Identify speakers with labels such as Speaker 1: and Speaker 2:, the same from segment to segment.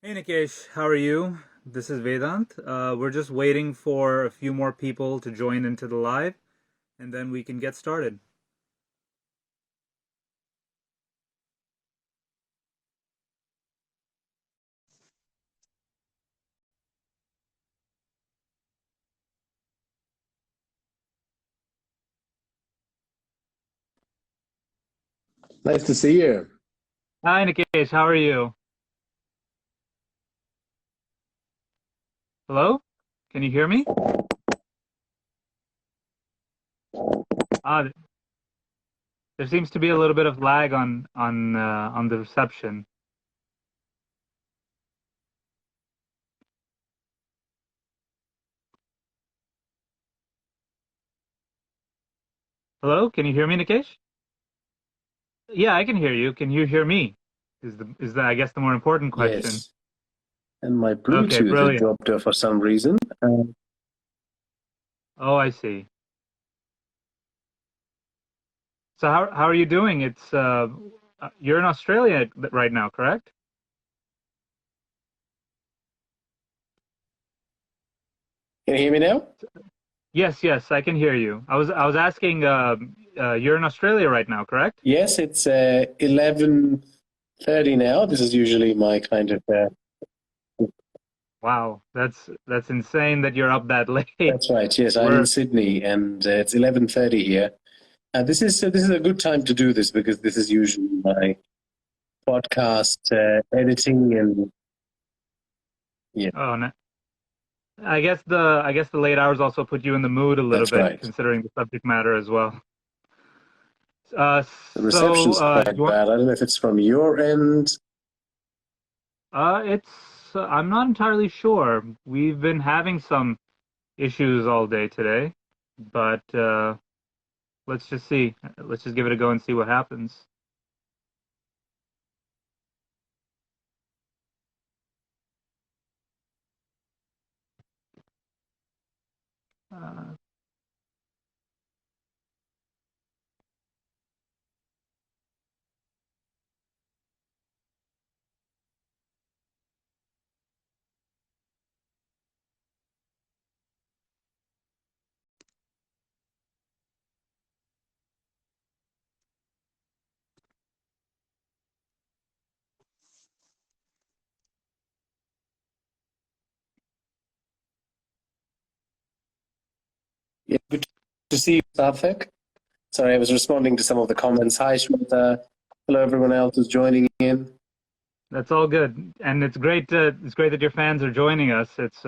Speaker 1: Hey Nikesh, how are you? This is Vedant. We're just waiting for a few more people to join into the live, and then we can get started.
Speaker 2: Nice to see you.
Speaker 1: Hi Nikesh, how are you? Hello? Can you hear me? Ah, there seems to be a little bit of lag on the reception. Hello? Can you hear me, Nikesh? Yeah, I can hear you. Can you hear me? Is the I guess the more important question.
Speaker 2: Yes. And my
Speaker 1: Okay,
Speaker 2: Bluetooth had
Speaker 1: brilliant.
Speaker 2: dropped off for some reason.
Speaker 1: Oh, I see. So how are you doing? You're in Australia right now, correct?
Speaker 2: Can you hear me now?
Speaker 1: Yes, yes, I can hear you. I was asking. You're in Australia right now, correct?
Speaker 2: Yes, it's 11:30 now. This is usually my kind of.
Speaker 1: Wow, that's insane that you're up that late.
Speaker 2: That's right. Yes, I'm in
Speaker 1: We're
Speaker 2: Sydney, and it's 11:30 here. This is a good time to do this because this is usually my podcast editing and yeah,
Speaker 1: oh, no, I guess the late hours also put you in the mood a little
Speaker 2: that's
Speaker 1: bit,
Speaker 2: right.
Speaker 1: considering the subject matter as well. Uh,
Speaker 2: The
Speaker 1: so
Speaker 2: reception's
Speaker 1: you
Speaker 2: quite
Speaker 1: want?
Speaker 2: bad. I don't know if it's from your end.
Speaker 1: It's I'm not entirely sure. We've been having some issues all day today, but let's just see. Let's just give it a go and see what happens. Uh,
Speaker 2: Yeah, good to see you, Safik. Sorry, I was responding to some of the comments. Hi, Shweta. Hello, everyone else who's joining in.
Speaker 1: That's all good, and it's great that your fans are joining us. It's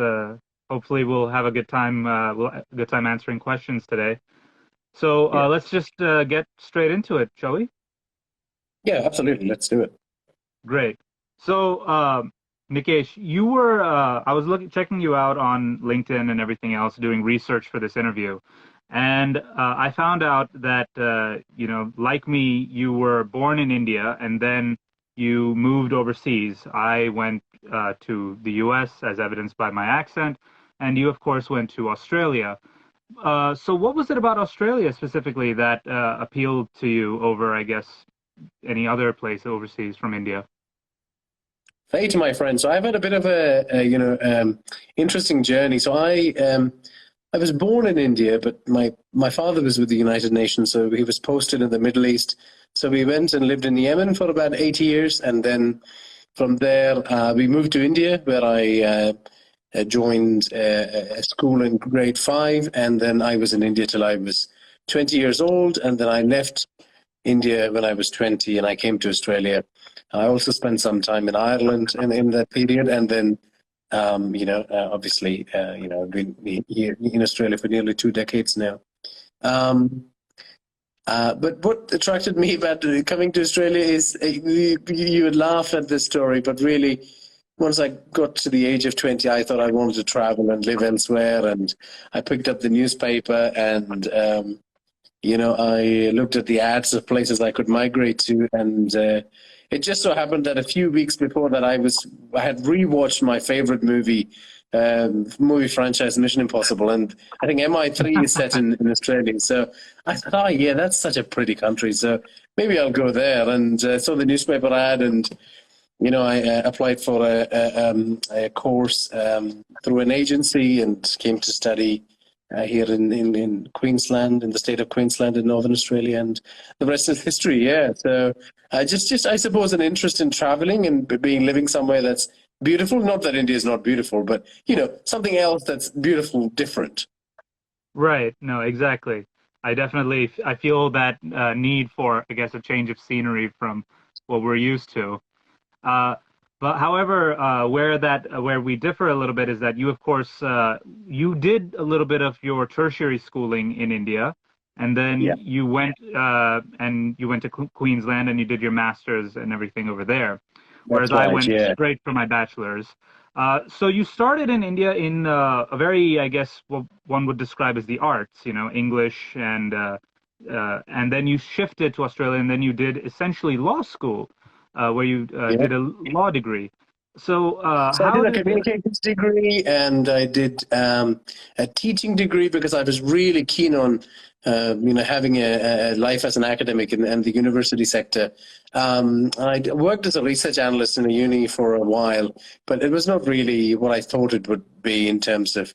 Speaker 1: hopefully we'll have a good time. We'll have a good time answering questions today. So
Speaker 2: Yeah,
Speaker 1: let's just get straight into it, shall we?
Speaker 2: yeah, absolutely. Let's do it.
Speaker 1: Great. So Nikesh, you were I was looking checking you out on LinkedIn and everything else, doing research for this interview, and I found out that like me, you were born in India and then you moved overseas. I went to the U.S. as evidenced by my accent, and you, of course, went to Australia. So what was it about Australia specifically that appealed to you over, I guess, any other place overseas from India?
Speaker 2: Fate, my friend. So I've had a bit of interesting journey. I was born in India, but my father was with the United Nations, so he was posted in the Middle East. So we went and lived in Yemen for about 8 years, and then from there we moved to India, where I joined a school in grade five, and then I was in India till I was 20 years old, and then I left India when I was 20, and I came to Australia. I also spent some time in Ireland in that period, and then, obviously, I've been here in Australia for nearly 2 decades now. Um, but what attracted me about coming to Australia is you would laugh at this story, but really, once I got to the age of 20, I thought I wanted to travel and live elsewhere, and I picked up the newspaper and I looked at the ads of places I could migrate to, and it just so happened that a few weeks before that, I had rewatched my favorite movie franchise, Mission Impossible, and I think MI3 is set in Australia. So I thought, oh yeah, that's such a pretty country. So maybe I'll go there. And saw the newspaper ad, and I applied for a course through an agency and came to study here in Queensland, in the state of Queensland in Northern Australia, and the rest is history. Yeah, so just I suppose an interest in traveling and being living somewhere that's beautiful. Not that India is not beautiful, but something else that's beautiful, different.
Speaker 1: Right. No, exactly. I feel that need for, I guess, a change of scenery from what we're used to. Uh, but however, where we differ a little bit is that you, of course, you did a little bit of your tertiary schooling in India, and then
Speaker 2: Yeah,
Speaker 1: you went to Queensland and you did your master's and everything over there, whereas
Speaker 2: that's
Speaker 1: I
Speaker 2: right.
Speaker 1: went
Speaker 2: Yeah,
Speaker 1: straight for my bachelor's. So you started in India in a very, I guess, what one would describe as the arts, English, and then you shifted to Australia, and then you did essentially law school, where you
Speaker 2: yeah.
Speaker 1: did a law degree. So
Speaker 2: So I
Speaker 1: how
Speaker 2: did a
Speaker 1: did
Speaker 2: communications degree, and I did a teaching degree because I was really keen on, having a life as an academic in the university sector. I worked as a research analyst in a uni for a while, but it was not really what I thought it would be in terms of,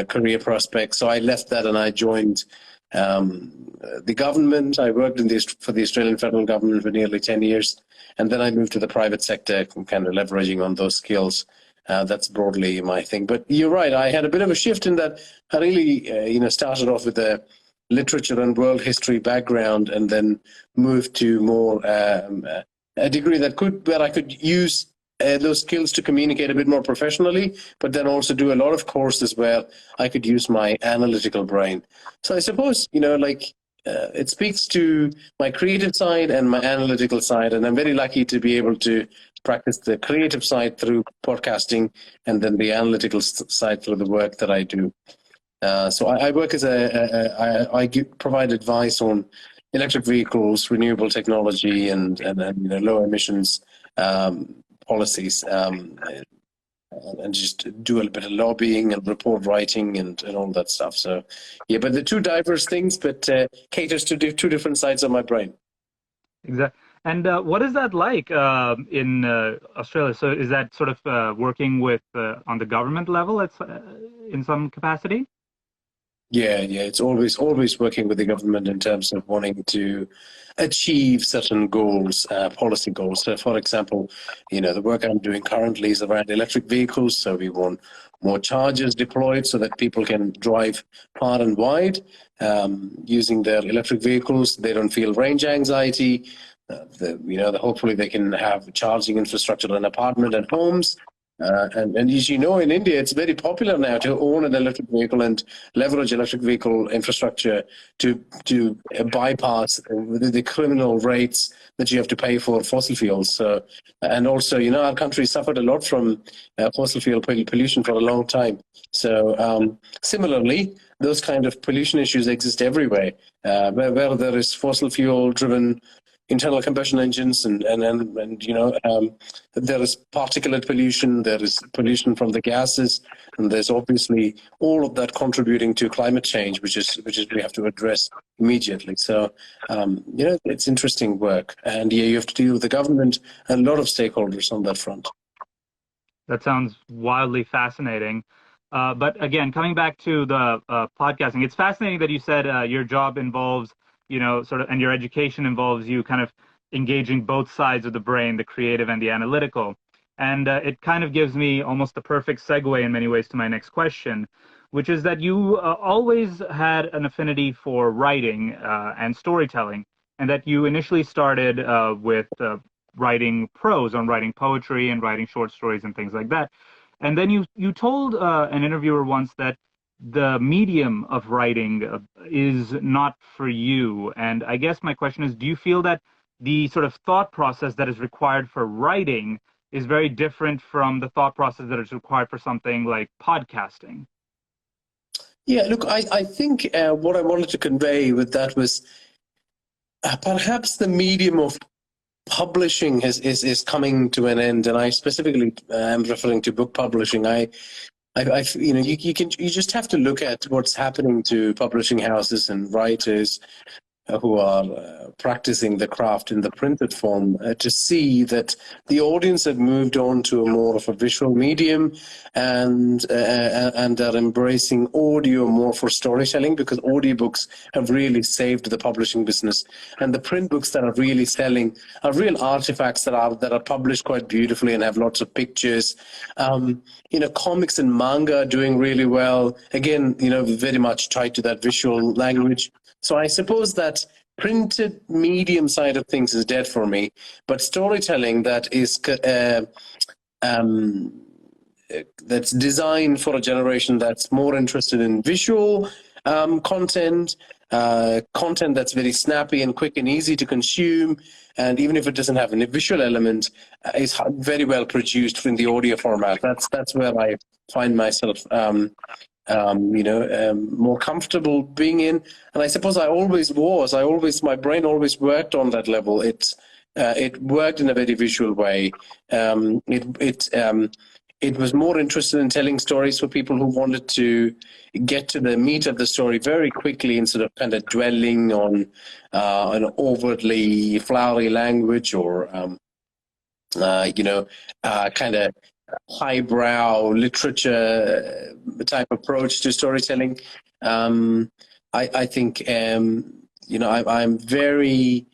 Speaker 2: career prospects. So I left that and I joined um, the government. I worked for the Australian federal government for nearly 10 years. And then I moved to the private sector, kind of leveraging on those skills. That's broadly my thing. But you're right. I had a bit of a shift in that I really, started off with a literature and world history background, and then moved to more a degree where I could use those skills to communicate a bit more professionally, but then also do a lot of courses where I could use my analytical brain. So I suppose, it speaks to my creative side and my analytical side, and I'm very lucky to be able to practice the creative side through podcasting, and then the analytical side through the work that I do. So I work provide advice on electric vehicles, renewable technology, and low emissions um, policies, and just do a little bit of lobbying and report writing and all that stuff. So yeah, but the two diverse things, but caters to two different sides of my brain.
Speaker 1: exactly? And what is that like in Australia? So is that sort of working with on the government level? It's in some capacity.
Speaker 2: Yeah, it's always working with the government in terms of wanting to achieve certain goals, policy goals. So, for example, the work I'm doing currently is around electric vehicles. So we want more chargers deployed so that people can drive far and wide using their electric vehicles. They don't feel range anxiety. Hopefully they can have charging infrastructure in apartment and homes. And as you know, in India, it's very popular now to own an electric vehicle and leverage electric vehicle infrastructure to bypass the criminal rates that you have to pay for fossil fuels. So, and also, our country suffered a lot from fossil fuel pollution for a long time. So, similarly, those kind of pollution issues exist everywhere. Where there is fossil fuel driven internal combustion engines, there is particulate pollution, there is pollution from the gases, and there's obviously all of that contributing to climate change, which is we have to address immediately. So it's interesting work, and yeah, you have to deal with the government and a lot of stakeholders on that front.
Speaker 1: That sounds wildly fascinating. But again, coming back to the podcasting, it's fascinating that you said your job involves, sort of, and your education involves you kind of engaging both sides of the brain, the creative and the analytical. And it kind of gives me almost the perfect segue in many ways to my next question, which is that you always had an affinity for writing and storytelling, and that you initially started with writing prose, on writing poetry and writing short stories and things like that. And then you told an interviewer once that the medium of writing is not for you. And I guess my question is, do you feel that the sort of thought process that is required for writing is very different from the thought process that is required for something like podcasting?
Speaker 2: Yeah, look, I think what I wanted to convey with that was perhaps the medium of publishing is coming to an end, and I specifically am referring to book publishing. You know, you just have to look at what's happening to publishing houses and writers who are practicing the craft in the printed form to see that the audience have moved on to a more of a visual medium, and are embracing audio more for storytelling, because audiobooks have really saved the publishing business, and the print books that are really selling are real artifacts that are published quite beautifully and have lots of pictures. You know, comics and manga are doing really well, again, you know, very much tied to that visual language. So I suppose that printed medium side of things is dead for me, but storytelling um, that's designed for a generation that's more interested in visual content, content that's very snappy and quick and easy to consume, and even if it doesn't have a visual element, is very well produced in the audio format. That's where I find myself. More comfortable being in, and I suppose I always was. My brain always worked on that level. It worked in a very visual way. It was more interested in telling stories for people who wanted to get to the meat of the story very quickly, instead of kind of dwelling on an overtly flowery language, or kind of highbrow literature type approach to storytelling. I think I'm very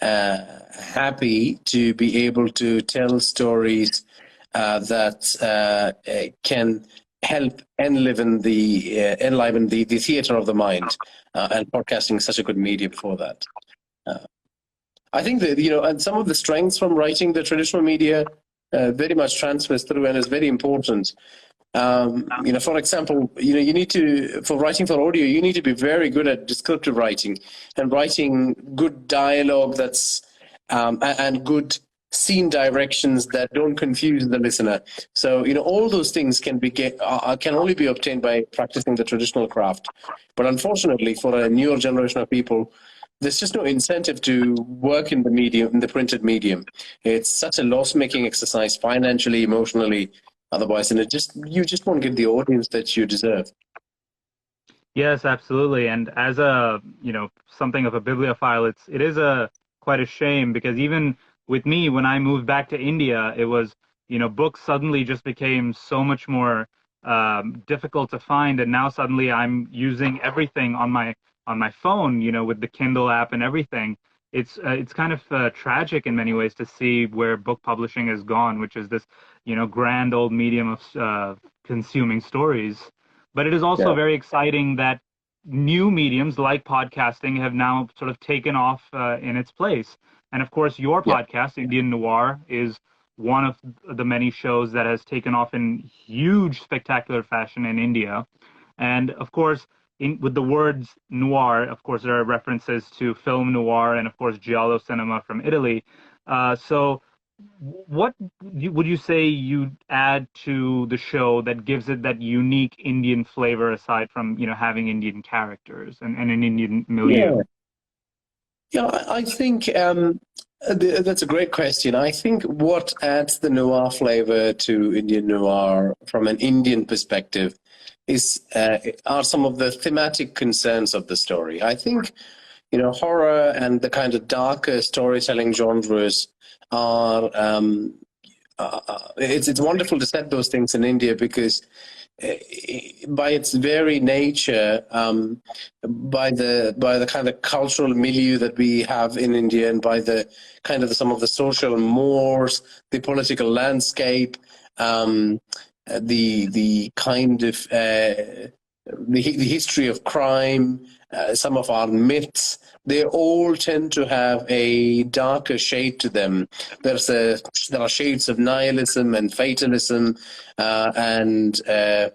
Speaker 2: happy to be able to tell stories that can help enliven the theater of the mind, and podcasting is such a good medium for that. I think that, and some of the strengths from writing the traditional media very much transfers through and is very important. For example, for writing for audio, you need to be very good at descriptive writing and writing good dialogue and good scene directions that don't confuse the listener. So, all those things can only be obtained by practicing the traditional craft. But unfortunately, for a newer generation of people, there's just no incentive to work in the printed medium. It's such a loss-making exercise, financially, emotionally, otherwise, and you just won't get the audience that you deserve.
Speaker 1: Yes, absolutely. And as something of a bibliophile, it is quite a shame, because even with me, when I moved back to India, it was, books suddenly just became so much more difficult to find, and now suddenly I'm using everything on my phone, with the Kindle app and everything. It's kind of tragic in many ways to see where book publishing has gone, which is this, grand old medium of consuming stories. But it is also
Speaker 2: Yeah.
Speaker 1: very exciting that new mediums like podcasting have now sort of taken off in its place. And of course, your
Speaker 2: Yeah.
Speaker 1: podcast, Indian Noir, is one of the many shows that has taken off in huge, spectacular fashion in India. And of course, with the words noir, of course, there are references to film noir and, of course, giallo cinema from Italy. So what would you say you add to the show that gives it that unique Indian flavor, aside from, having Indian characters and an Indian milieu?
Speaker 2: Yeah. Yeah, I think that's a great question. I think what adds the noir flavor to Indian noir from an Indian perspective are some of the thematic concerns of the story. I think, horror and the kind of darker storytelling genres are. It's wonderful to set those things in India, because by its very nature, by the kind of cultural milieu that we have in India, and by the kind of some of the social mores, the political landscape, the kind of the history of crime, some of our myths, they all tend to have a darker shade to them. There are shades of nihilism and fatalism, and a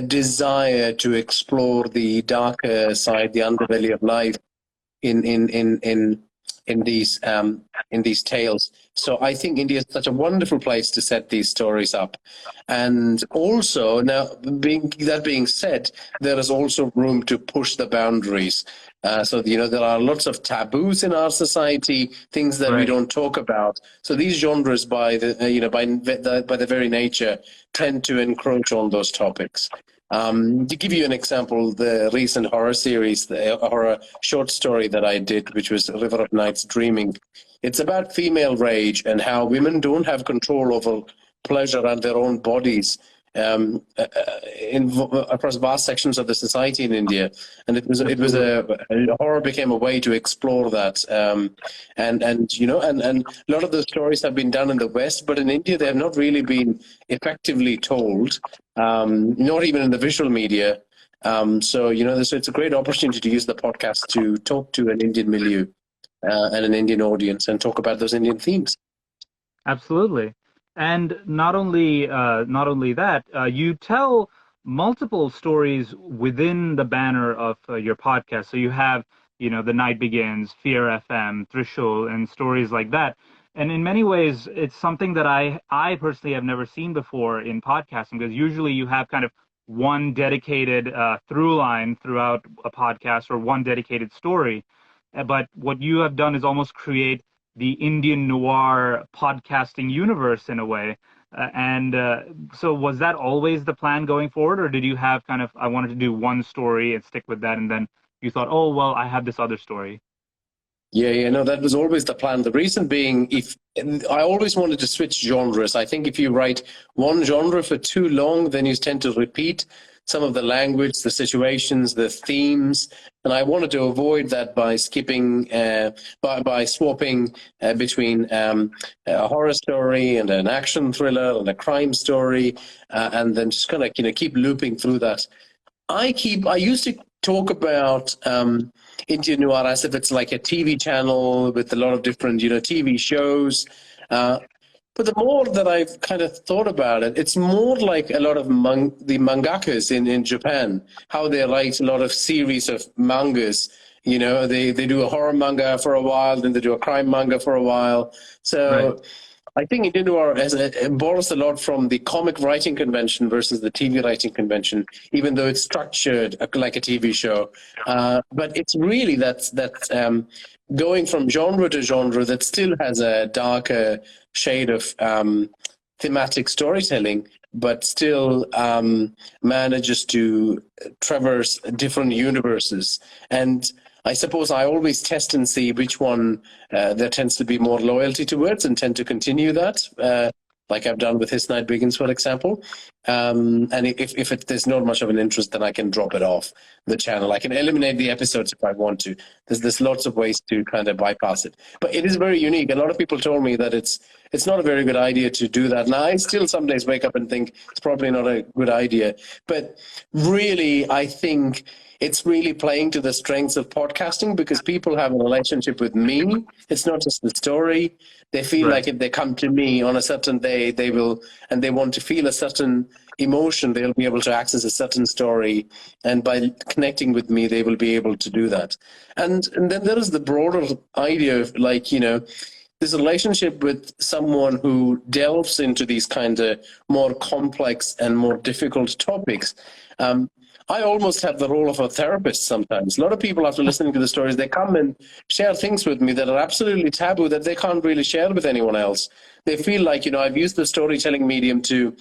Speaker 2: desire to explore the darker side, the underbelly of life, in in these tales. So I think India is such a wonderful place to set these stories up. And also now, being said, there is also room to push the boundaries. So there are lots of taboos in our society, things that we
Speaker 1: Right.
Speaker 2: don't talk about. So these genres, by the very nature, tend to encroach on those topics. To give you an example, the recent horror series, the horror short story that I did, which was River of Nights Dreaming, it's about female rage and how women don't have control over pleasure and their own bodies across vast sections of the society in India. And
Speaker 1: Absolutely.
Speaker 2: horror became a way to explore that. And a lot of the stories have been done in the West, but in India they have not really been effectively told, not even in the visual media. So it's a great opportunity to use the podcast to talk to an Indian milieu and an Indian audience and talk about those Indian themes.
Speaker 1: Absolutely. And not only that, you tell multiple stories within the banner of your podcast. So you have, The Night Begins, Fear FM, Trishul, and stories like that. And in many ways, it's something that I personally have never seen before in podcasting, because usually you have kind of one dedicated through line throughout a podcast or one dedicated story. But what you have done is almost create the Indian noir podcasting universe in a way. So was that always the plan going forward, or did you have kind of, I wanted to do one story and stick with that, and then you thought, oh, well, I have this other story?
Speaker 2: Yeah, no, that was always the plan. The reason being, if I always wanted to switch genres. I think if you write one genre for too long, then you tend to repeat some of the language, the situations, the themes, and I wanted to avoid that by skipping, by swapping between a horror story and an action thriller and a crime story, and then just kind of keep looping through that. I used to talk about Indian noir as if it's like a TV channel with a lot of different, TV shows. Uh, but the more that I've kind of thought about it, it's more like a lot of the mangakas in Japan, how they write a lot of series of mangas. They do a horror manga for a while, then they do a crime manga for a while.
Speaker 1: Right.
Speaker 2: So I think Indian noir borrows a lot from the comic writing convention versus the TV writing convention, even though it's structured like a TV show. But it's really that's going from genre to genre that still has a darker shade of thematic storytelling, but still manages to traverse different universes. And I suppose I always test and see which one there tends to be more loyalty towards and tend to continue that, like I've done with His Night Begins, for example. And if there's not much of an interest, then I can drop it off the channel. I can eliminate the episodes if I want to. There's lots of ways to kind of bypass it. But it is very unique. A lot of people told me that it's not a very good idea to do that. Now, I still some days wake up and think it's probably not a good idea. But really, I think it's really playing to the strengths of podcasting because people have a relationship with me. It's not just the story. They feel
Speaker 1: Right.
Speaker 2: like if they come to me on a certain day, they will, and they want to feel a certain emotion, they'll be able to access a certain story. And by connecting with me, they will be able to do that. And then there is the broader idea of this relationship with someone who delves into these kind of more complex and more difficult topics. I almost have the role of a therapist sometimes. A lot of people, after listening to the stories, they come and share things with me that are absolutely taboo that they can't really share with anyone else. They feel like, I've used the storytelling medium to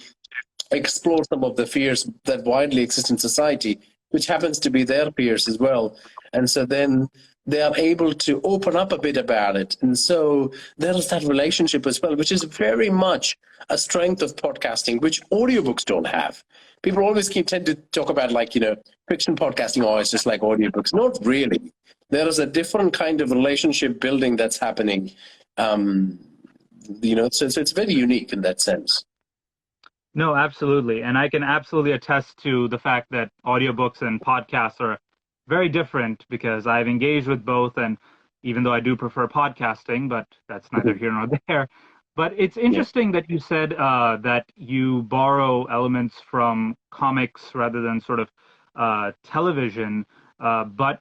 Speaker 2: explore some of the fears that widely exist in society, which happens to be their fears as well. And so then they are able to open up a bit about it. And so there is that relationship as well, which is very much a strength of podcasting, which audiobooks don't have. People always tend to talk about fiction podcasting, oh, it's just like audiobooks. Not really. There is a different kind of relationship building that's happening. So it's very unique in that sense.
Speaker 1: No, absolutely. And I can absolutely attest to the fact that audiobooks and podcasts are very different because I've engaged with both. And even though I do prefer podcasting, but that's neither here nor there. But it's
Speaker 2: Yeah.
Speaker 1: interesting that you said that you borrow elements from comics rather than sort of television. But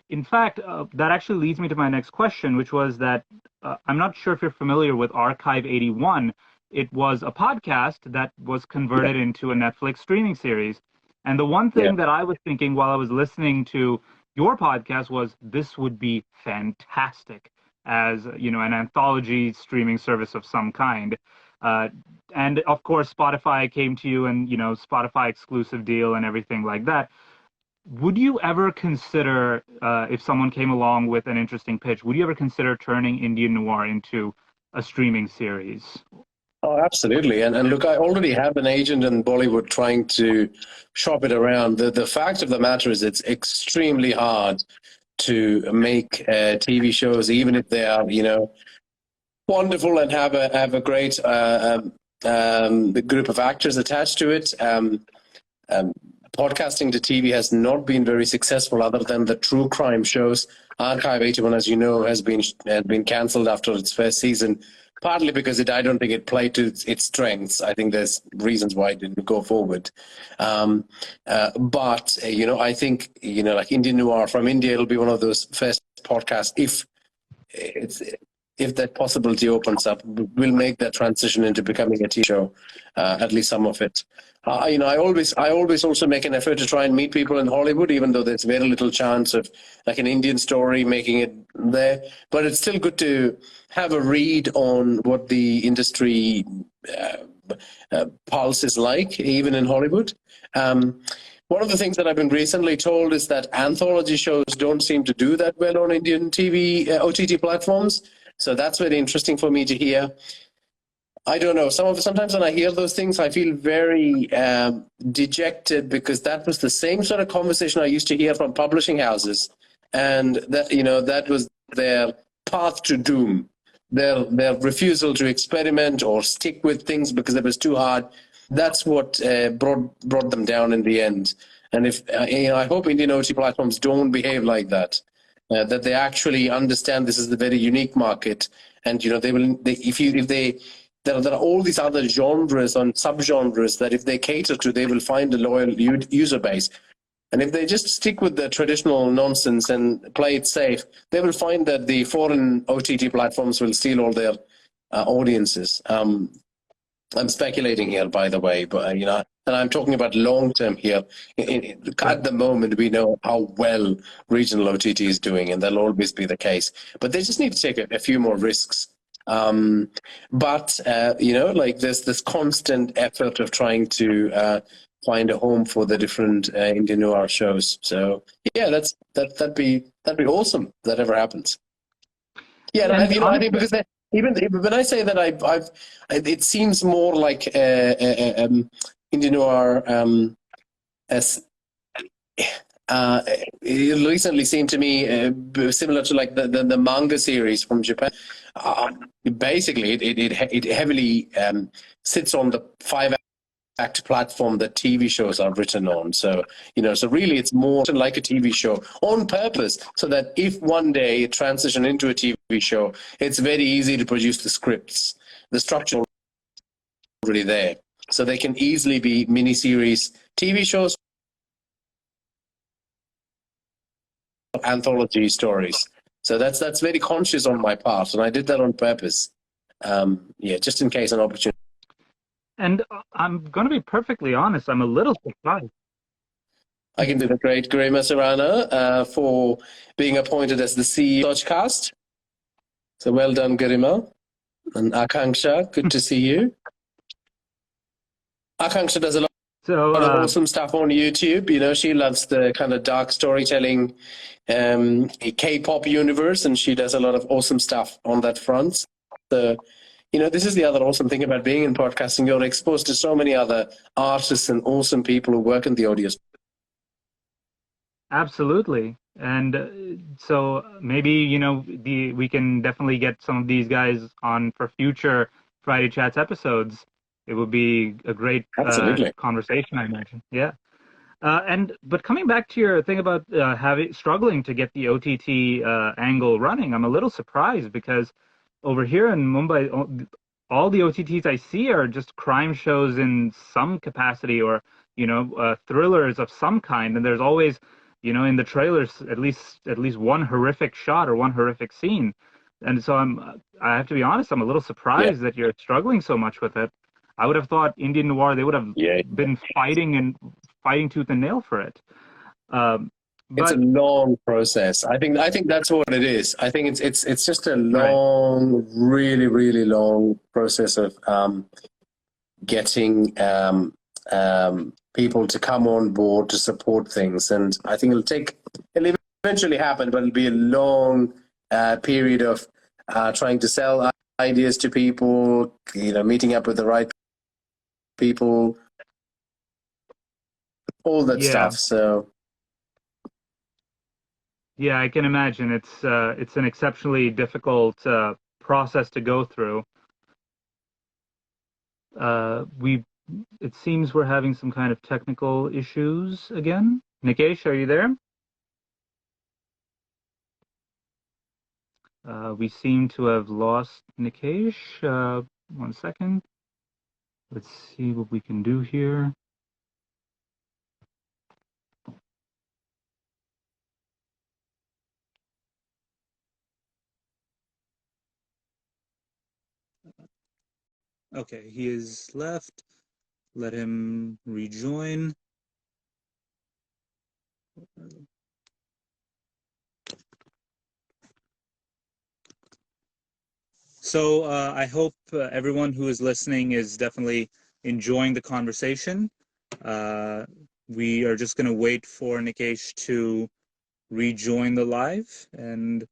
Speaker 1: in fact, that actually leads me to my next question, which was that I'm not sure if you're familiar with Archive 81. It was a podcast that was
Speaker 2: Yeah,
Speaker 1: converted into a Netflix streaming series. And the one
Speaker 2: yeah.
Speaker 1: thing that I was thinking while I was listening to your podcast was this would be fantastic as, an anthology streaming service of some kind. Uh, and of course, Spotify came to you and, Spotify exclusive deal and everything like that. Would you ever consider, if someone came along with an interesting pitch, would you ever consider turning Indian noir into a streaming series?
Speaker 2: Oh, absolutely. And look, I already have an agent in Bollywood trying to shop it around. The fact of the matter is, it's extremely hard to make TV shows, even if they are, wonderful and have a great group of actors attached to it. Um, Podcasting to TV has not been very successful, other than the true crime shows. Archive 81, as you know, has been cancelled after its first season, partly because I don't think it played to its strengths. I think there's reasons why it didn't go forward. But I think like Indian Noir from India, it'll be one of those first podcasts, it's if that possibility opens up, we'll make that transition into becoming a TV show, at least some of it. I always also make an effort to try and meet people in Hollywood, even though there's very little chance of like an Indian story making it there. But it's still good to have a read on what the industry pulse is like, even in Hollywood. One of the things that I've been recently told is that anthology shows don't seem to do that well on Indian TV OTT platforms. So that's very interesting for me to hear. I don't know. Sometimes when I hear those things, I feel very dejected, because that was the same sort of conversation I used to hear from publishing houses, and that was their path to doom, their refusal to experiment or stick with things because it was too hard. That's what brought them down in the end. And if I hope Indian OT platforms don't behave like that. That they actually understand this is a very unique market, and if they there are all these other genres and subgenres that if they cater to, they will find a loyal user base. And if they just stick with the traditional nonsense and play it safe, they will find that the foreign OTT platforms will steal all their audiences. I'm speculating here, by the way, but and I'm talking about long term here. At the moment, we know how well regional OTT is doing, and that'll always be the case. But they just need to take a few more risks. Like there's this constant effort of trying to find a home for the different Indian noir shows. So yeah, that'd be awesome if that ever happens. Yeah,
Speaker 1: Yeah, and
Speaker 2: I think
Speaker 1: honestly,
Speaker 2: because even when I say that it seems more like Indian noir as it recently seemed to me similar to like the manga series from Japan. Basically, it heavily sits on the 5-act platform that TV shows are written on. So so really, it's more like a TV show on purpose, so that if one day it transition into a TV show, it's very easy to produce the scripts, the structure already there, so they can easily be miniseries, TV shows, anthology stories. So that's very conscious on my part, and I did that on purpose. Just in case an opportunity.
Speaker 1: and I'm going to be perfectly honest, I'm a little surprised.
Speaker 2: I can do the great Garima Sarana for being appointed as the CEO of Sochcast. So well done, Garima. And Akanksha, good to see you. Akanksha does a lot
Speaker 1: So,
Speaker 2: of awesome stuff on YouTube. She loves the kind of dark storytelling K-pop universe, and she does a lot of awesome stuff on that front. So, this is the other awesome thing about being in podcasting. You're exposed to so many other artists and awesome people who work in the audio space.
Speaker 1: absolutely. And so maybe, we can definitely get some of these guys on for future Friday Chats episodes. It would be a great
Speaker 2: Absolutely.
Speaker 1: conversation, I imagine. Yeah. But coming back to your thing about struggling to get the OTT angle running, I'm a little surprised because over here in Mumbai, all the OTTs I see are just crime shows in some capacity, or thrillers of some kind, and there's always in the trailers at least one horrific shot or one horrific scene. And so I have to be honest, I'm a little
Speaker 2: Yeah,
Speaker 1: surprised that you're struggling so much with it. I would have thought Indian noir, they would have
Speaker 2: yeah.
Speaker 1: been fighting tooth and nail for it. Um,
Speaker 2: It's a
Speaker 1: but
Speaker 2: long process. I think that's what it is. I think it's just a
Speaker 1: right.
Speaker 2: long, really, really long process of getting people to come on board to support things. And I think it'll eventually happen, but it'll be a long period of trying to sell ideas to people, meeting up with the right people, all that
Speaker 1: Yeah.
Speaker 2: stuff. So,
Speaker 1: Yeah, I can imagine it's an exceptionally difficult process to go through. We It seems we're having some kind of technical issues again. Nikesh, are you there? We seem to have lost Nikesh. 1 second. Let's see what we can do here. Okay, he is left. Let him rejoin. So I hope everyone who is listening is definitely enjoying the conversation. Uh, we are just going to wait for Nikesh to rejoin the live, and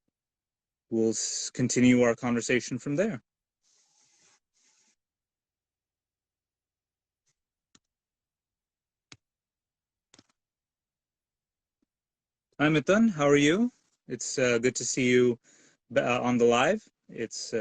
Speaker 1: we'll continue our conversation from there. Hi, Mithun. How are you? It's good to see you on the live. It's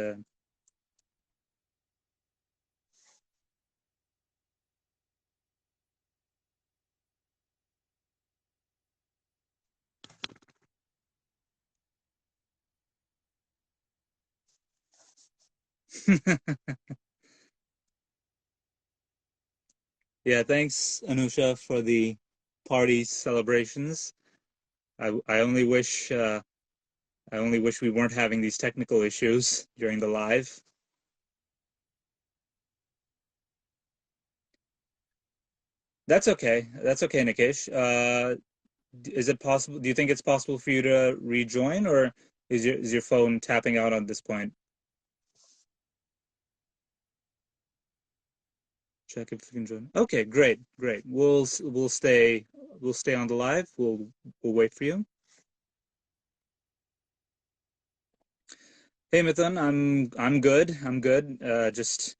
Speaker 1: yeah. Thanks, Anusha, for the party celebrations. I only wish we weren't having these technical issues during the live. That's okay. That's okay, Nikesh. Is it possible? Do you think it's possible for you to rejoin, or is your phone tapping out at this point? Check if you can join. Okay, great, great. We'll stay on the live. We'll wait for you. Hey, Mithun, I'm good. I'm good. Just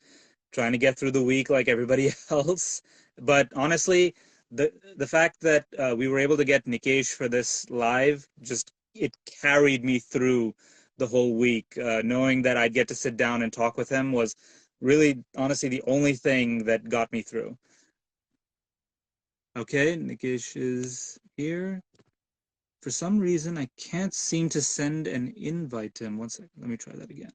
Speaker 1: trying to get through the week like everybody else. But honestly, the fact that we were able to get Nikesh for this live just it carried me through the whole week. Knowing that I'd get to sit down and talk with him was really, honestly, the only thing that got me through. Okay, Nikesh is here. For some reason, I can't seem to send an invite to him. 1 second, let me try that again.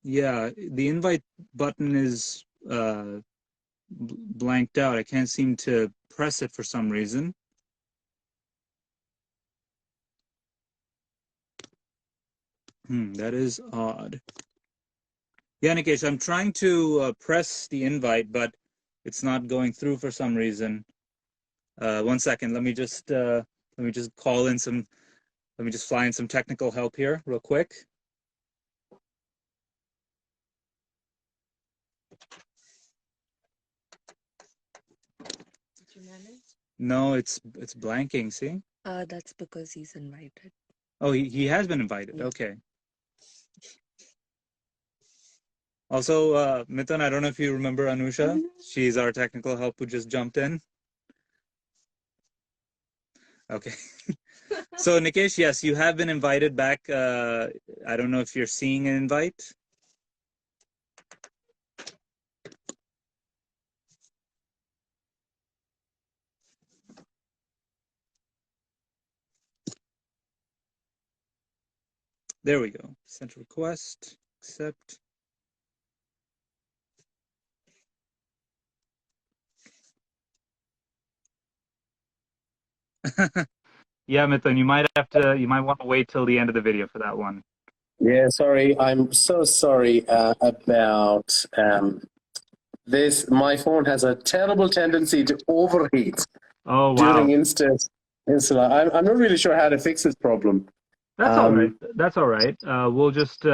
Speaker 1: Yeah, the invite button is blanked out. I can't seem to press it for some reason. That is odd. Yeah, Nikesh, I'm trying to press the invite, but it's not going through for some reason. 1 second, let me just call in some. Let me just fly in some technical help here, real quick.
Speaker 3: Did you manage?
Speaker 1: No, it's blanking. See?
Speaker 3: That's because he's invited.
Speaker 1: Oh, he has been invited.
Speaker 3: Yeah.
Speaker 1: Okay. Also, Mithun, I don't know if you remember Anusha. She's our technical help who just jumped in. Okay. So, Nikesh, yes, you have been invited back. I don't know if you're seeing an invite. There we go. Send request, accept. Yeah, Mithun, you might want to wait till the end of the video for that one.
Speaker 2: Yeah, sorry. I'm so sorry about this. My phone has a terrible tendency to overheat
Speaker 1: Oh,
Speaker 2: during
Speaker 1: wow.
Speaker 2: Insta. I'm not really sure how to fix this problem.
Speaker 1: That's all right.
Speaker 2: Um,
Speaker 1: That's all right. We'll just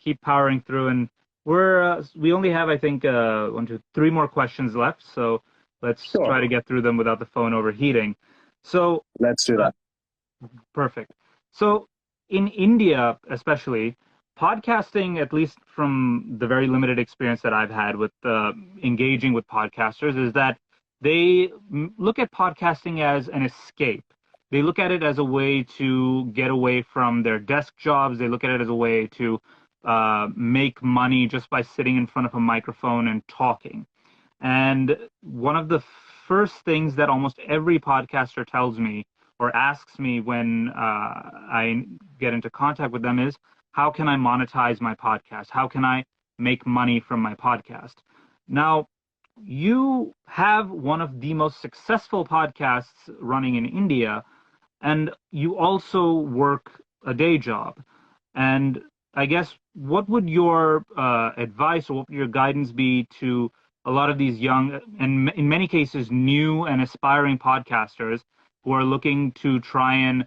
Speaker 1: keep powering through, and we only have, I think, one, two, three more questions left. So let's
Speaker 2: sure,
Speaker 1: try to get through them without the phone overheating. So
Speaker 2: let's do
Speaker 1: uh,
Speaker 2: that.
Speaker 1: perfect. So in India, especially, podcasting, at least from the very limited experience that I've had with engaging with podcasters, is that they look at podcasting as an escape. They look at it as a way to get away from their desk jobs. They look at it as a way to make money just by sitting in front of a microphone and talking. And one of the first things that almost every podcaster tells me or asks me when I get into contact with them is, how can I monetize my podcast? How can I make money from my podcast? Now, you have one of the most successful podcasts running in India, and you also work a day job. And I guess what would your advice or what would your guidance be to a lot of these young and in many cases new and aspiring podcasters who are looking to try and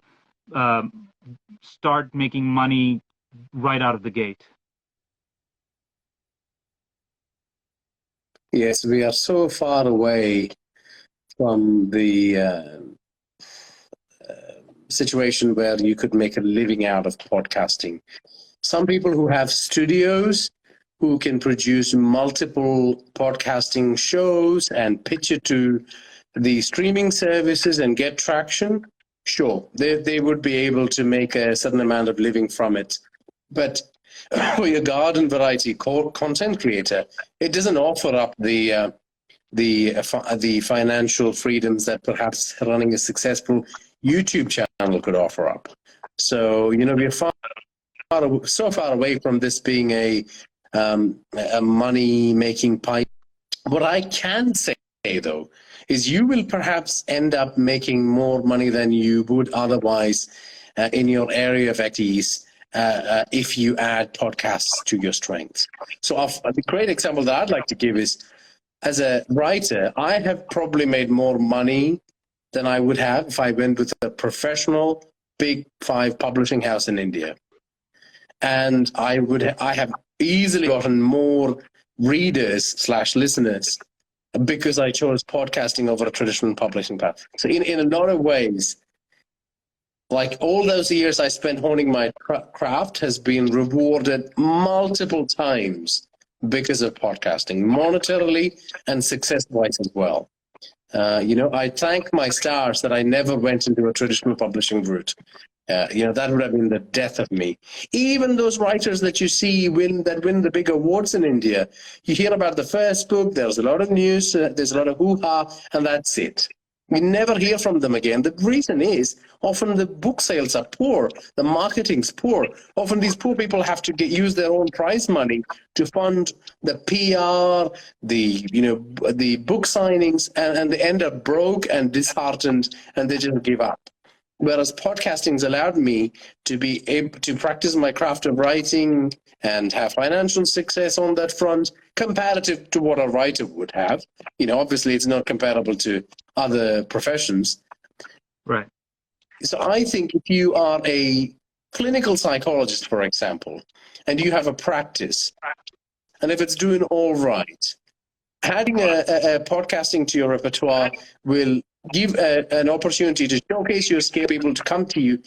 Speaker 1: uh, start making money right out of the gate?
Speaker 2: Yes, we are so far away from the situation where you could make a living out of podcasting. Some people who have studios who can produce multiple podcasting shows and pitch it to the streaming services and get traction, sure, they would be able to make a certain amount of living from it. But for your garden variety content creator, it doesn't offer up the financial freedoms that perhaps running a successful YouTube channel could offer up. So we're so far away from this being a money making pipe. What I can say though is you will perhaps end up making more money than you would otherwise in your area of expertise if you add podcasts to your strengths. So the great example that I'd like to give is, as a writer, I have probably made more money than I would have if I went with a professional big five publishing house in India. And I have easily gotten more readers/listeners because I chose podcasting over a traditional publishing path. So in a lot of ways, like all those years I spent honing my craft has been rewarded multiple times because of podcasting, monetarily and success-wise as well. I thank my stars that I never went into a traditional publishing route. That would have been the death of me. Even those writers that you see win the big awards in India, you hear about the first book, there's a lot of news, there's a lot of hoo-ha, and that's it. We never hear from them again. The reason is often the book sales are poor, the marketing's poor. Often these poor people have to use their own prize money to fund the PR, the book signings, and they end up broke and disheartened, and they just give up. Whereas podcasting's allowed me to be able to practice my craft of writing and have financial success on that front, comparative to what a writer would have. Obviously it's not comparable to other professions.
Speaker 1: Right.
Speaker 2: So I think if you are a clinical psychologist, for example, and you have a practice, and if it's doing all right, adding a podcasting to your repertoire will give an opportunity to showcase your skill, people to come to you.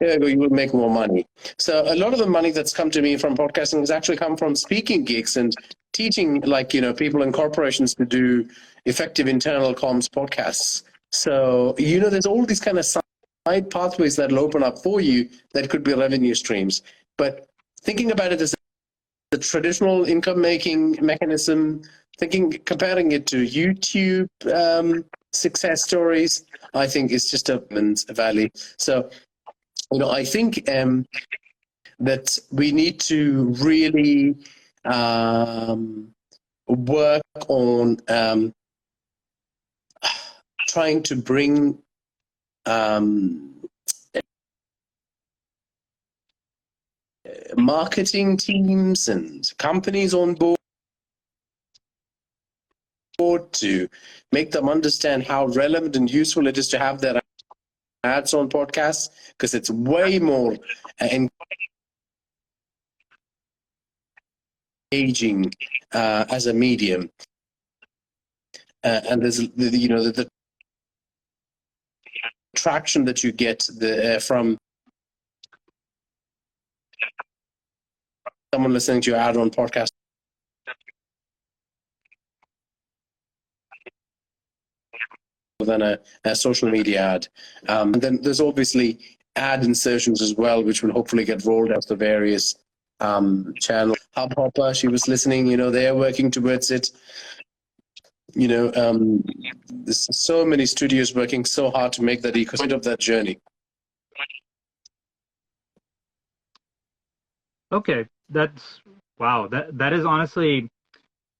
Speaker 2: You will make more money. So a lot of the money that's come to me from podcasting has actually come from speaking gigs and teaching, people in corporations to do effective internal comms podcasts. So, there's all these kind of side pathways that will open up for you that could be revenue streams. But thinking about it as the traditional income-making mechanism, comparing it to YouTube success stories, I think it's just a valley. So, I think that we need to really work on trying to bring marketing teams and companies on board to make them understand how relevant and useful it is to have their ads on podcasts, because it's way more engaging as a medium. And there's the traction that you get from someone listening to your ad on podcast than a social media ad. And then there's obviously ad insertions as well, which will hopefully get rolled out to various channels. Hubhopper, she was listening, they're working towards it. There's so many studios working so hard to make that ecosystem of that journey.
Speaker 1: Okay, wow. That is honestly,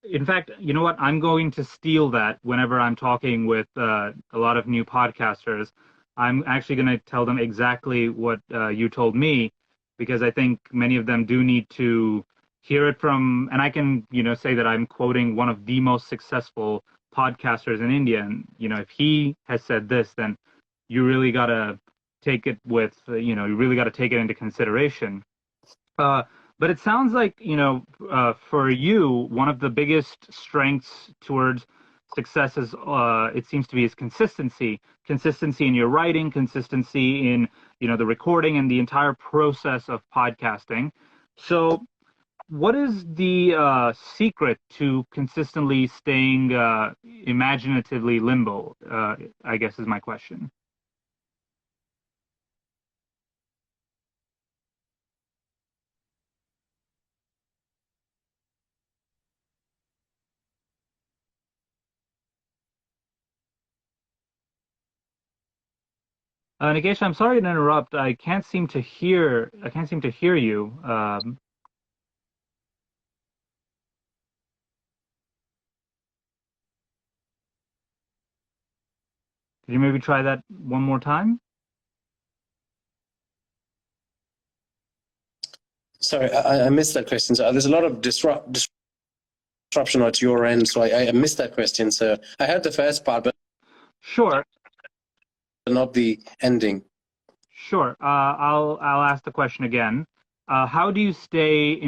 Speaker 1: in fact, you know what? I'm going to steal that whenever I'm talking with a lot of new podcasters. I'm actually going to tell them exactly what you told me, because I think many of them do need to hear it from, and I can, say that I'm quoting one of the most successful podcasters in India. And, if he has said this, then you really got to take it with, you really got to take it into consideration. But it sounds like, for you, one of the biggest strengths towards success is, it seems to be, is consistency. Consistency in your writing, consistency in, the recording and the entire process of podcasting. So what is the secret to consistently staying imaginatively limbo, I guess is my question. Nikesh, I'm sorry to interrupt. I can't seem to hear you. Could you maybe try that one more time?
Speaker 2: Sorry, I missed that question. So there's a lot of disruption at your end, so I missed that question. So I heard the first part, but
Speaker 1: Sure.
Speaker 2: not the ending.
Speaker 1: Sure. I'll ask the question again. How do you stay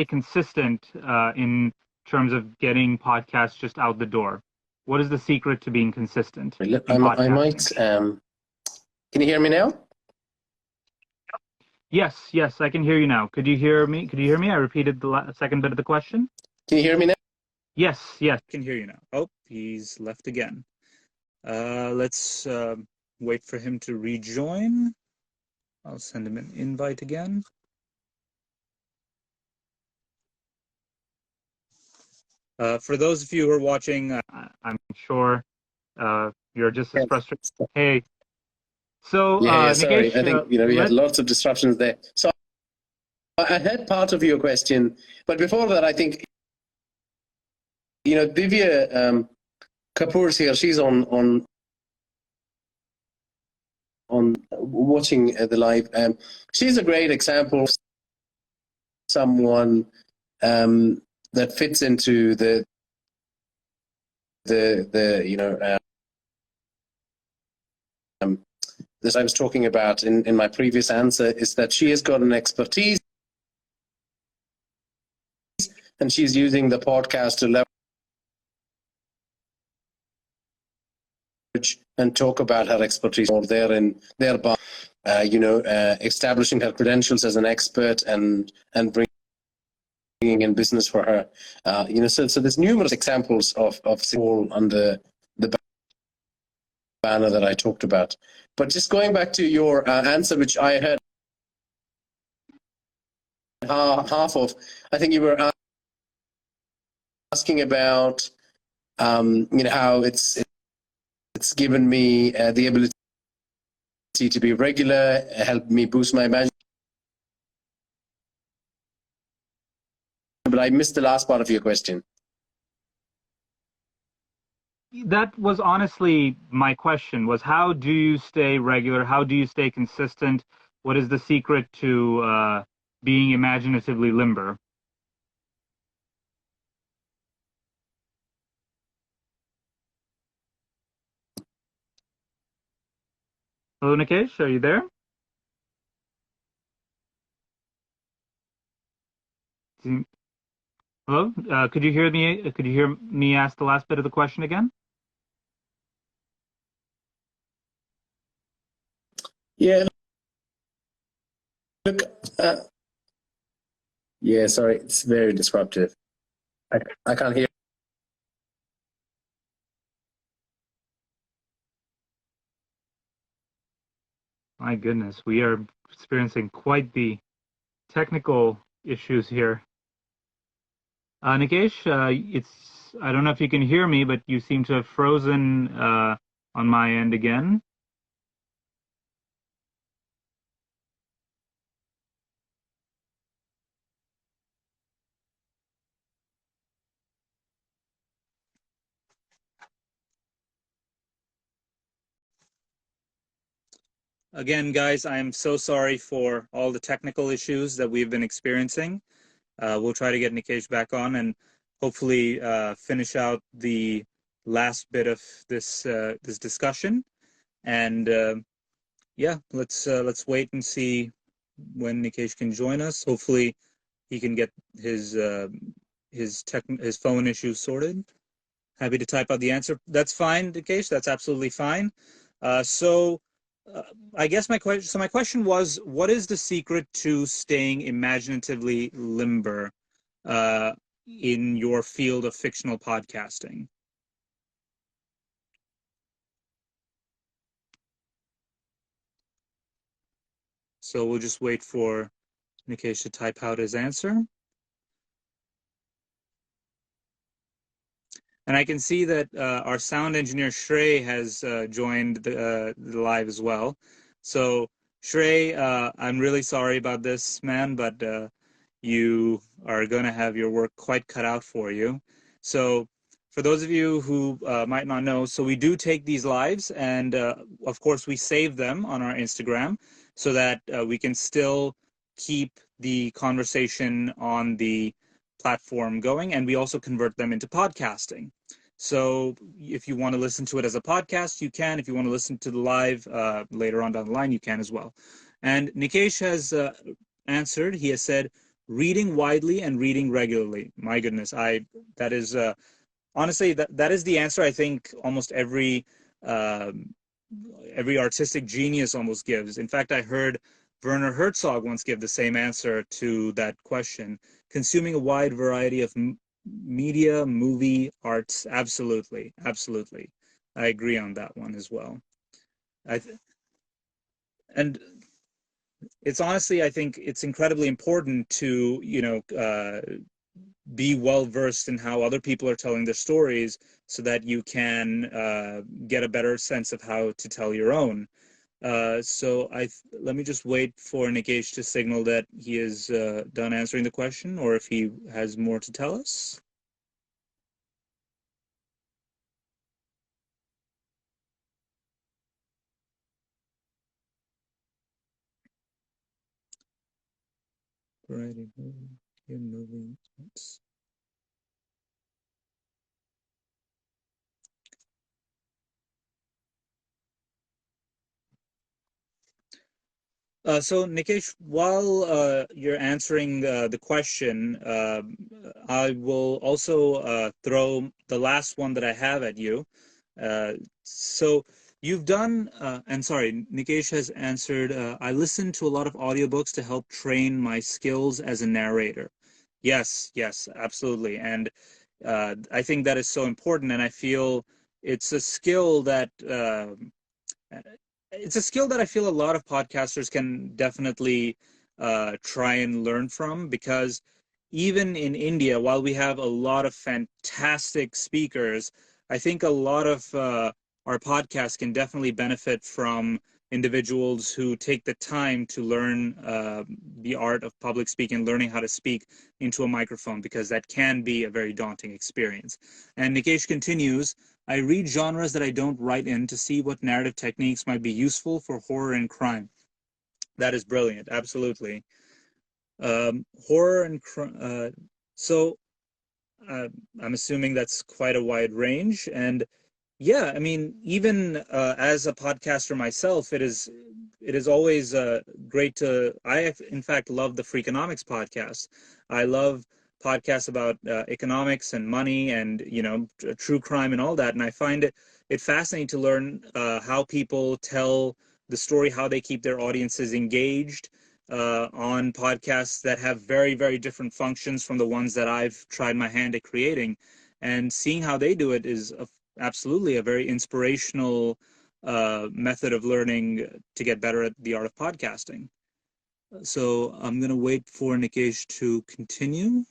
Speaker 1: consistent in terms of getting podcasts just out the door? What is the secret to being consistent in podcasting?
Speaker 2: I might. Can you hear me now?
Speaker 1: Yes, I can hear you now. Could you hear me? I repeated the second bit of the question.
Speaker 2: Can you hear me now?
Speaker 1: Yes, I can hear you now. Oh, he's left again. Let's wait for him to rejoin. I'll send him an invite again. For those of you who are watching, I'm sure you're just as frustrated. Hey, so
Speaker 2: sorry.
Speaker 1: Nikesh,
Speaker 2: I think we had lots of disruptions there. So I heard part of your question, but before that, I think Divya Kapoor's here. She's on watching the live. She's a great example of someone that fits into the this I was talking about in my previous answer, is that she has got an expertise and she's using the podcast to leverage and talk about her expertise more there, and thereby establishing her credentials as an expert and bringing in business for her. So there's numerous examples of all under the banner that I talked about. But just going back to your answer, which I heard half of, I think you were asking about how it's given me the ability to be regular, help me boost my imagination. But I missed the last part of your question.
Speaker 1: that was honestly my question, was how do you stay regular? How do you stay consistent? What is the secret to being imaginatively limber? Hello, Nikesh, are you there? Hello? Could you hear me? Could you hear me ask the last bit of the question again?
Speaker 2: Yeah, look, uh, yeah, sorry, it's very disruptive. I can't hear.
Speaker 1: My goodness, we are experiencing quite the technical issues here. Nikesh, I don't know if you can hear me, but you seem to have frozen on my end again. Again, guys, I am so sorry for all the technical issues that we've been experiencing. We'll try to get Nikesh back on and hopefully finish out the last bit of this discussion. And yeah, let's wait and see when Nikesh can join us. Hopefully, he can get his phone issues sorted. Happy to type out the answer. That's fine, Nikesh. That's absolutely fine. So I guess my question was, what is the secret to staying imaginatively limber uh, in your field of fictional podcasting? So we'll just wait for Nikesh to type out his answer. And I can see that our sound engineer Shrey has joined the live as well. So Shrey, I'm really sorry about this, man, but you are going to have your work quite cut out for you. So for those of you who might not know, so we do take these lives, and of course we save them on our Instagram so that we can still keep the conversation on the platform going, and we also convert them into podcasting. So if you want to listen to it as a podcast, you can. If you want to listen to the live later on down the line, you can as well. And Nikesh has answered. He has said, reading widely and reading regularly. My goodness, that is honestly that is the answer I think almost every artistic genius almost gives. In fact, I heard Werner Herzog once give the same answer to that question. Consuming a wide variety of media, movie, arts, absolutely, absolutely. I agree on that one as well. And it's honestly, I think it's incredibly important to, be well versed in how other people are telling their stories so that you can get a better sense of how to tell your own. So let me just wait for Nikesh to signal that he is done answering the question, or if he has more to tell us. Variety movie. So Nikesh, while you're answering the question, I will also throw the last one that I have at you. So you've done, and sorry, Nikesh has answered, I listen to a lot of audiobooks to help train my skills as a narrator. Yes, yes, absolutely. And I think that is so important, and I feel it's a skill that I feel a lot of podcasters can definitely try and learn from, because even in India, while we have a lot of fantastic speakers, I think a lot of our podcasts can definitely benefit from individuals who take the time to learn the art of public speaking, learning how to speak into a microphone, because that can be a very daunting experience. And Nikesh continues, I read genres that I don't write in to see what narrative techniques might be useful for horror and crime. That is brilliant. Absolutely. Horror and so uh, I'm assuming that's quite a wide range. And yeah, I mean, even as a podcaster myself, it is always great to. I in fact love the Freakonomics podcast. I love podcasts about economics and money and true crime and all that. And I find it fascinating to learn how people tell the story, how they keep their audiences engaged on podcasts that have very, very different functions from the ones that I've tried my hand at creating. And seeing how they do it is absolutely a very inspirational method of learning to get better at the art of podcasting. So I'm going to wait for Nikesh to continue.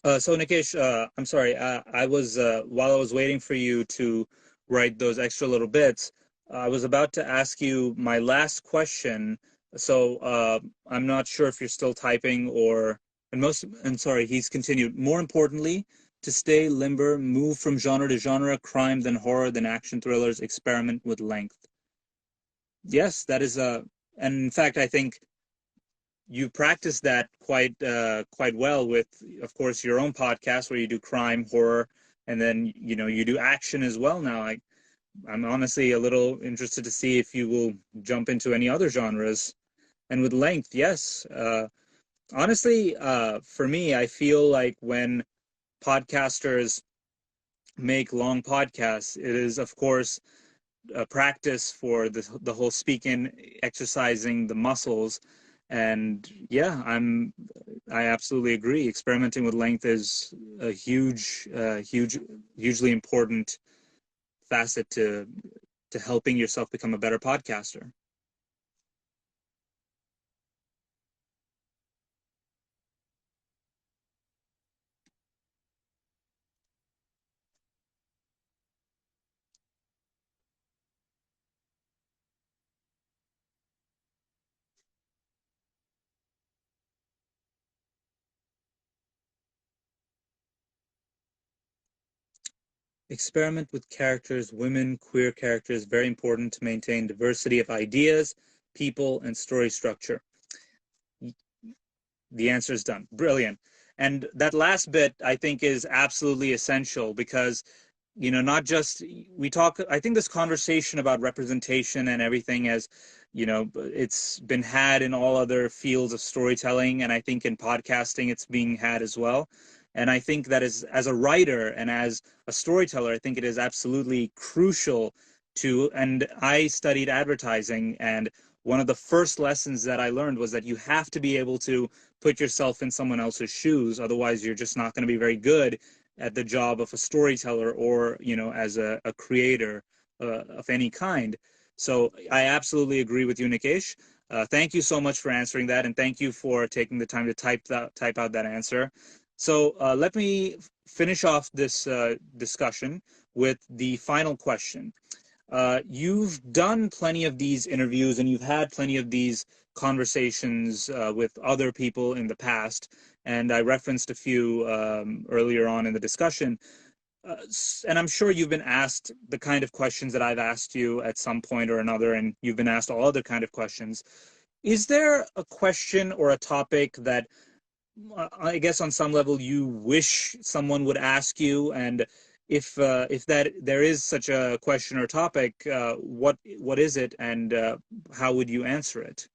Speaker 1: So Nikesh, I'm sorry. I was while I was waiting for you to write those extra little bits, I was about to ask you my last question. So I'm not sure if you're still typing or. And sorry, he's continued. More importantly, to stay limber, move from genre to genre, crime then horror then action thrillers, experiment with length. Yes, that is and in fact, I think you practice that quite well with, of course, your own podcast where you do crime, horror, and then you do action as well. Now, I'm honestly a little interested to see if you will jump into any other genres. And with length, yes. Honestly, for me, I feel like when podcasters make long podcasts, it is, of course, practice for the whole speaking, exercising the muscles. And yeah, I absolutely agree. Experimenting with length is a hugely important facet to helping yourself become a better podcaster. Experiment with characters, women, queer characters, very important to maintain diversity of ideas, people, and story structure. The answer is done. Brilliant. And that last bit, I think, is absolutely essential because not just we talk. I think this conversation about representation and everything as it's been had in all other fields of storytelling, and I think in podcasting it's being had as well. And I think that as a writer and as a storyteller, I think it is absolutely crucial to. And I studied advertising, and one of the first lessons that I learned was that you have to be able to put yourself in someone else's shoes. Otherwise, you're just not going to be very good at the job of a storyteller or as a creator of any kind. So I absolutely agree with you, Nikesh. Thank you so much for answering that, and thank you for taking the time to type out that answer. So let me finish off this discussion with the final question. You've done plenty of these interviews and you've had plenty of these conversations with other people in the past. And I referenced a few earlier on in the discussion. And I'm sure you've been asked the kind of questions that I've asked you at some point or another, and you've been asked all other kind of questions. Is there a question or a topic that I guess on some level you wish someone would ask you, and if that there is such a question or topic, what is it, and how would you answer it?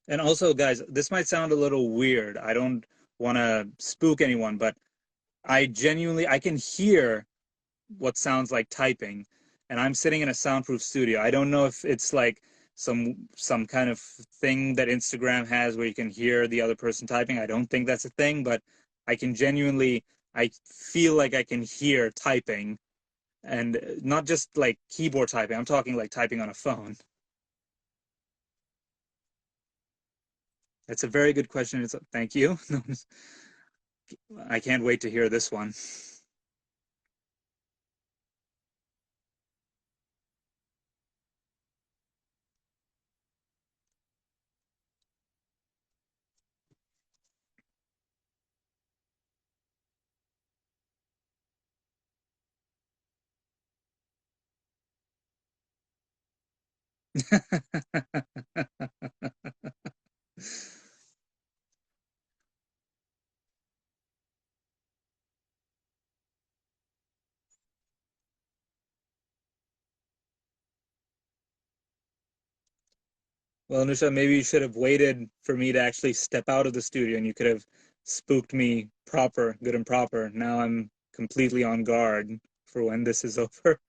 Speaker 1: And also, guys, this might sound a little weird. I don't want to spook anyone, but I can hear what sounds like typing, and I'm sitting in a soundproof studio. I don't know if it's like some kind of thing that Instagram has where you can hear the other person typing. I don't think that's a thing, but I can genuinely I feel like I can hear typing, and not just like keyboard typing. I'm talking like typing on a phone. That's a very good question. Thank you. I can't wait to hear this one. Well, Anusha, maybe you should have waited for me to actually step out of the studio and you could have spooked me proper, good and proper. Now I'm completely on guard for when this is over.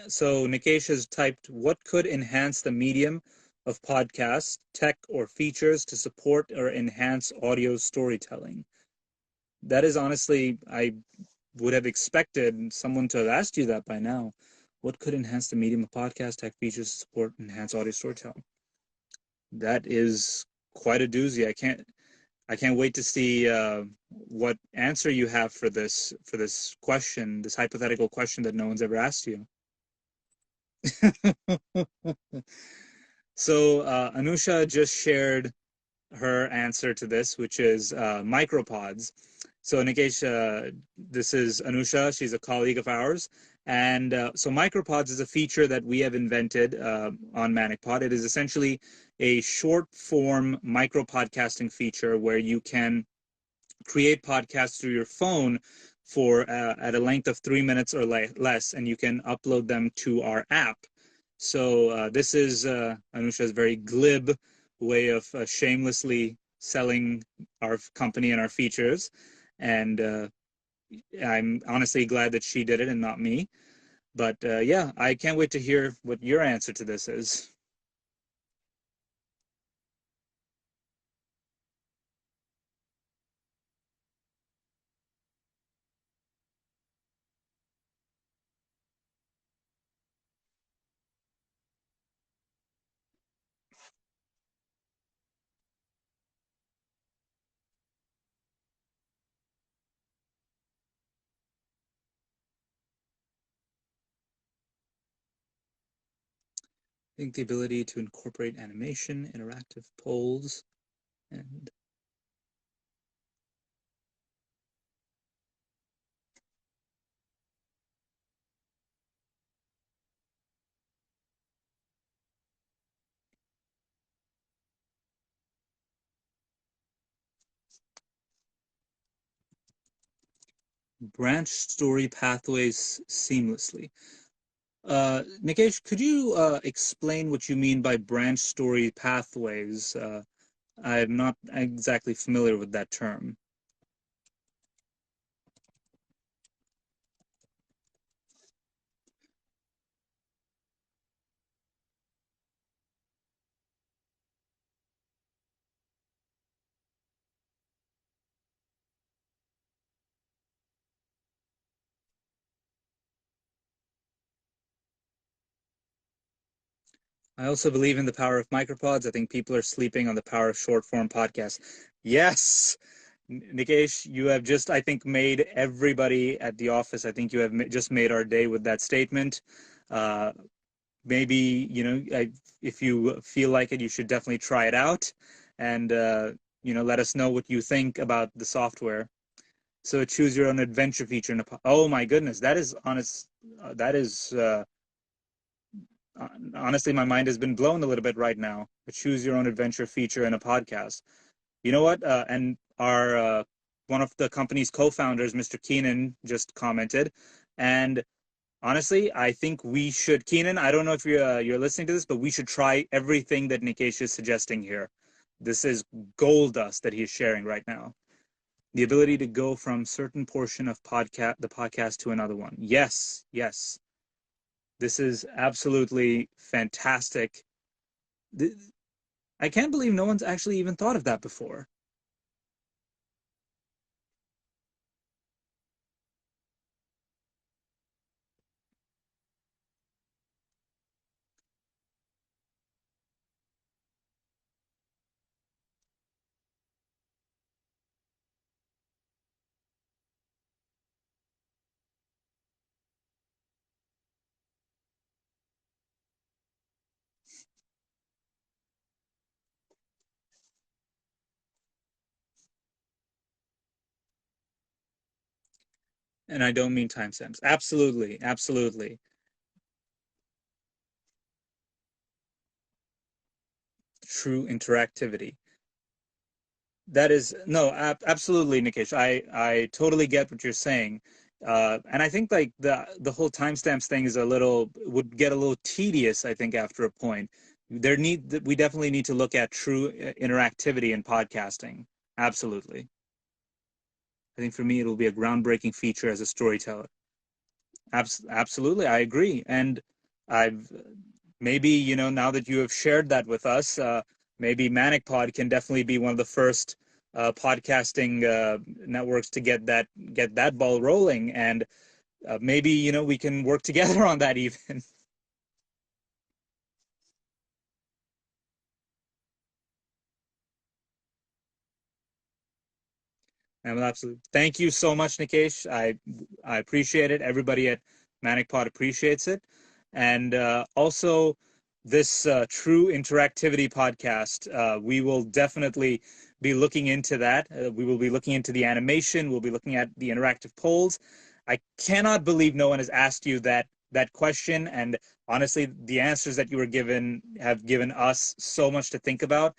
Speaker 1: So Nikesh has typed, what could enhance the medium of podcasts, tech or features to support or enhance audio storytelling? That is honestly, I would have expected someone to have asked you that by now. What could enhance the medium of podcast, tech features to support enhance audio storytelling? That is quite a doozy. I can't wait to see what answer you have for this question, this hypothetical question that no one's ever asked you. So Anusha just shared her answer to this, which is micropods. So Nikesh, this is Anusha. She's a colleague of ours. And so micropods is a feature that we have invented on manicpod. It is essentially a short form micro podcasting feature where you can create podcasts through your phone for at a length of 3 minutes or less, and you can upload them to our app. So this is Anusha's very glib way of shamelessly selling our company and our features. And I'm honestly glad that she did it and not me. But yeah, I can't wait to hear what your answer to this is. I think the ability to incorporate animation, interactive polls, and branch story pathways seamlessly. Nikesh, could you explain what you mean by branch story pathways? I'm not exactly familiar with that term. I also believe in the power of micropods. I think people are sleeping on the power of short form podcasts. Yes, Nikesh, you have just, I think, made everybody at the office, I think you have just made our day with that statement. Uh, Maybe, if you feel like it, you should definitely try it out and, let us know what you think about the software. So choose your own adventure feature in a, oh my goodness, that is honest. That is, honestly, my mind has been blown a little bit right now. A choose your own adventure feature in a podcast. You know what? And our one of the company's co-founders, Mr. Keenan, just commented, and honestly, I think we should, Keenan. I don't know if you're listening to this, but we should try everything that Nikesh is suggesting here. This is gold dust that he's sharing right now. The ability to go from certain portion of the podcast to another one. Yes, yes. This is absolutely fantastic. I can't believe no one's actually even thought of that before. And I don't mean timestamps. Absolutely, absolutely. True interactivity. That is no, absolutely, Nikesh. I totally get what you're saying, and I think like the whole timestamps thing is a little would get a little tedious. I think after a point, we definitely need to look at true interactivity in podcasting. Absolutely, I think for me it'll be a groundbreaking feature as a storyteller. Absolutely, I agree, and I've maybe now that you have shared that with us, maybe manicpod can definitely be one of the first podcasting networks to get that ball rolling, and maybe we can work together on that even. Absolutely. Thank you so much, Nikesh. I appreciate it. Everybody at manicpod appreciates it, and also this true interactivity podcast. We will definitely be looking into that. We will be looking into the animation. We'll be looking at the interactive polls. I cannot believe no one has asked you that question, and honestly, the answers that you were given have given us so much to think about.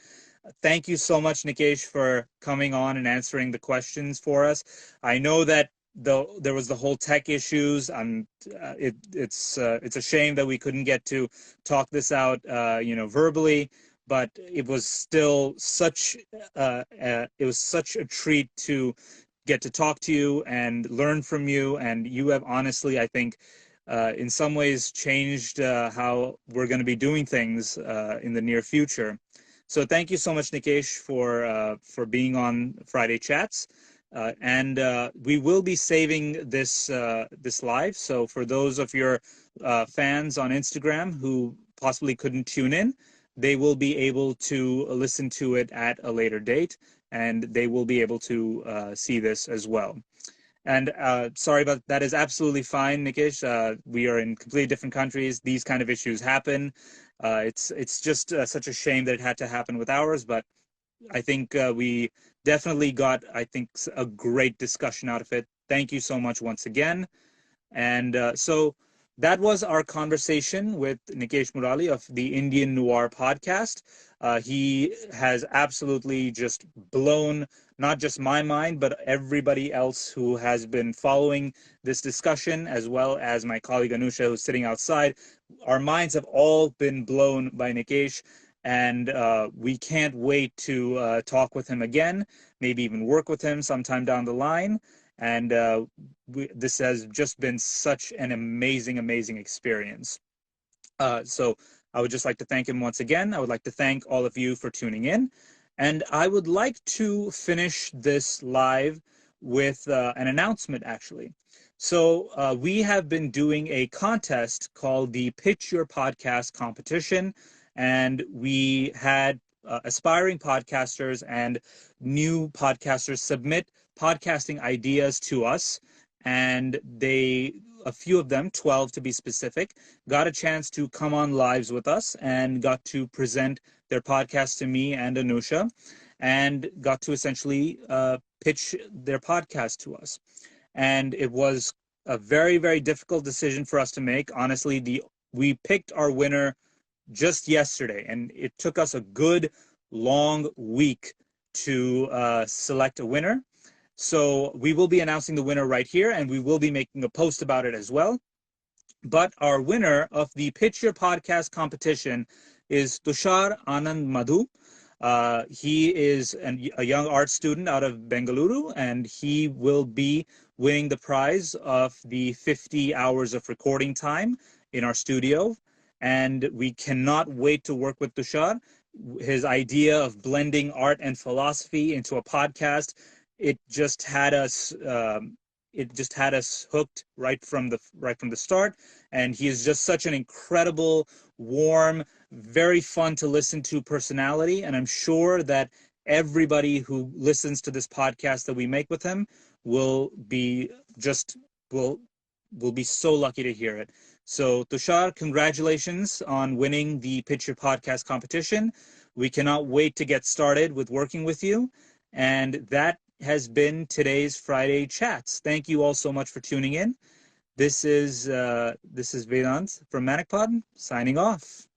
Speaker 1: Thank you so much, Nikesh, for coming on and answering the questions for us. I know that there was the whole tech issues. It's a shame that we couldn't get to talk this out, verbally, but it was still such a treat to get to talk to you and learn from you. And you have honestly, I think, in some ways changed how we're going to be doing things in the near future. So thank you so much, Nikesh, for being on Friday Chats. And we will be saving this live. So for those of your fans on Instagram who possibly couldn't tune in, they will be able to listen to it at a later date, and they will be able to see this as well. And sorry about that. Is absolutely fine, Nikesh. We are in completely different countries. These kind of issues happen. It's just such a shame that it had to happen with ours, but I think we definitely got, I think, a great discussion out of it. Thank you so much once again. And so that was our conversation with Nikesh Murali of the Indian Noir podcast. He has absolutely just blown not just my mind, but everybody else who has been following this discussion, as well as my colleague Anusha, who's sitting outside. Our minds have all been blown by Nikesh, and we can't wait to talk with him again, maybe even work with him sometime down the line. And this has just been such an amazing, amazing experience. So I would just like to thank him once again. I would like to thank all of you for tuning in. And I would like to finish this live with an announcement, actually. So we have been doing a contest called the Pitch Your Podcast Competition. And we had aspiring podcasters and new podcasters submit podcasting ideas to us. And a few of them, 12 to be specific, got a chance to come on lives with us and got to present their podcast to me and Anusha, and got to essentially pitch their podcast to us. And it was a very, very difficult decision for us to make. Honestly, we picked our winner just yesterday, and it took us a good long week to select a winner. So we will be announcing the winner right here, and we will be making a post about it as well. But our winner of the Pitch Your Podcast competition is Tushar Anand Madhu. He is a young art student out of Bengaluru, and he will be winning the prize of the 50 hours of recording time in our studio. And we cannot wait to work with Tushar. His idea of blending art and philosophy into a podcast, it just had us hooked right from the start. And he is just such an incredible, warm, very fun to listen to personality. And I'm sure that everybody who listens to this podcast that we make with him will be just will be so lucky to hear it. So Tushar, congratulations on winning the Pitch Your Podcast competition. We cannot wait to get started with working with you. And that has been today's Friday Chats. Thank you all so much for tuning in. This is Vedant from manicpod signing off.